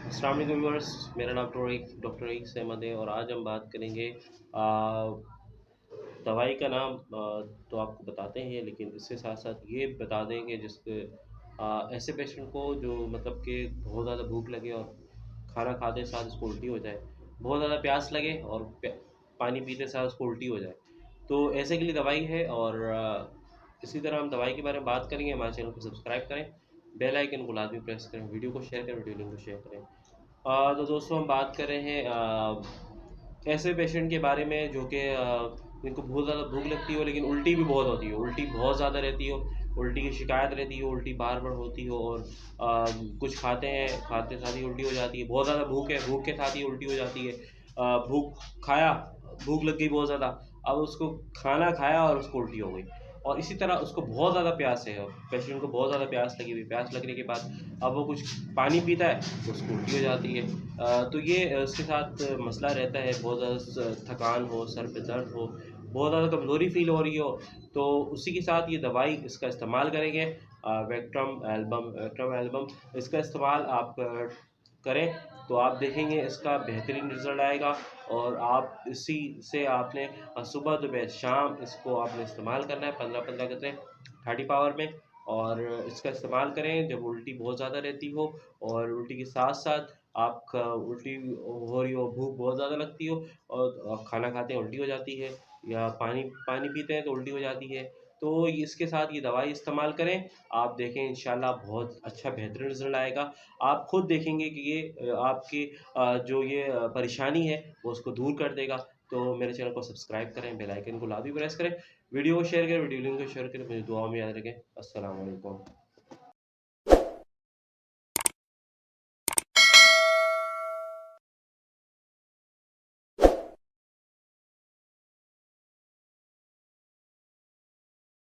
अस्सलाम वालेकुम व्यूअर्स, मेरा नाम डॉक्टर रईस अहमद है और आज हम बात करेंगे दवाई का नाम तो आपको बताते हैं, लेकिन इसके साथ साथ ये बता देंगे जिसके ऐसे पेशेंट को जो मतलब कि बहुत ज़्यादा भूख लगे और खाना खाते साथ उसको उल्टी हो जाए, बहुत ज़्यादा प्यास लगे और पानी पीते साथ उसको उल्टी हो जाए, तो ऐसे के लिए दवाई है। और इसी तरह हम दवाई के बारे में बात करेंगे। हमारे चैनल को सब्सक्राइब करें, बेल आइकन को लाजमी प्रेस करें, वीडियो को शेयर करें, वीडियो लिंक को शेयर करें। तो दोस्तों हम बात कर रहे हैं ऐसे पेशेंट के बारे में जो कि जिनको बहुत ज़्यादा भूख लगती हो लेकिन उल्टी भी बहुत होती हो, उल्टी बहुत ज़्यादा रहती हो, उल्टी की शिकायत रहती हो, उल्टी बार बार होती हो और कुछ खाते हैं, खाते साथ ही उल्टी हो जाती है। बहुत ज़्यादा भूख है, भूख के साथ ही उल्टी हो जाती है। भूख खाया, भूख लग गई बहुत ज़्यादा, अब उसको खाना खाया और उसको उल्टी हो गई। और इसी तरह उसको बहुत ज़्यादा प्यास है, पेशेंट को बहुत ज़्यादा प्यास लगी हुई, प्यास लगने के बाद अब वो कुछ पानी पीता है तो उसको उल्टी हो जाती है। तो ये उसके साथ मसला रहता है, बहुत ज़्यादा थकान हो, सर पे दर्द हो, बहुत ज़्यादा कमज़ोरी फ़ील हो रही हो, तो उसी के साथ ये दवाई इसका इस्तेमाल करेंगे। वैक्ट्रम एल्बम इसका इस्तेमाल आप करें तो आप देखेंगे इसका बेहतरीन रिज़ल्ट आएगा। और आप इसी से आपने सुबह दोपहर शाम इसको आपने इस्तेमाल करना है 15-15 कतरे 30 पावर में। और इसका इस्तेमाल करें जब उल्टी बहुत ज़्यादा रहती हो और उल्टी के साथ साथ आपका उल्टी हो रही हो, भूख बहुत ज़्यादा लगती हो और आप खाना खाते हैं उल्टी हो जाती है, या पानी पानी पीते हैं तो उल्टी हो जाती है, तो इसके साथ ये दवाई इस्तेमाल करें। आप देखें इंशाल्लाह बहुत अच्छा बेहतरीन रिज़ल्ट आएगा। आप खुद देखेंगे कि ये आपकी जो ये परेशानी है वो उसको दूर कर देगा। तो मेरे चैनल को सब्सक्राइब करें, बेल आइकन को लाजमी प्रेस करें, वीडियो को शेयर करें, वीडियो लिंक को शेयर करें। मुझे दुआओं में याद रखें। अस्सलाम वालेकुम।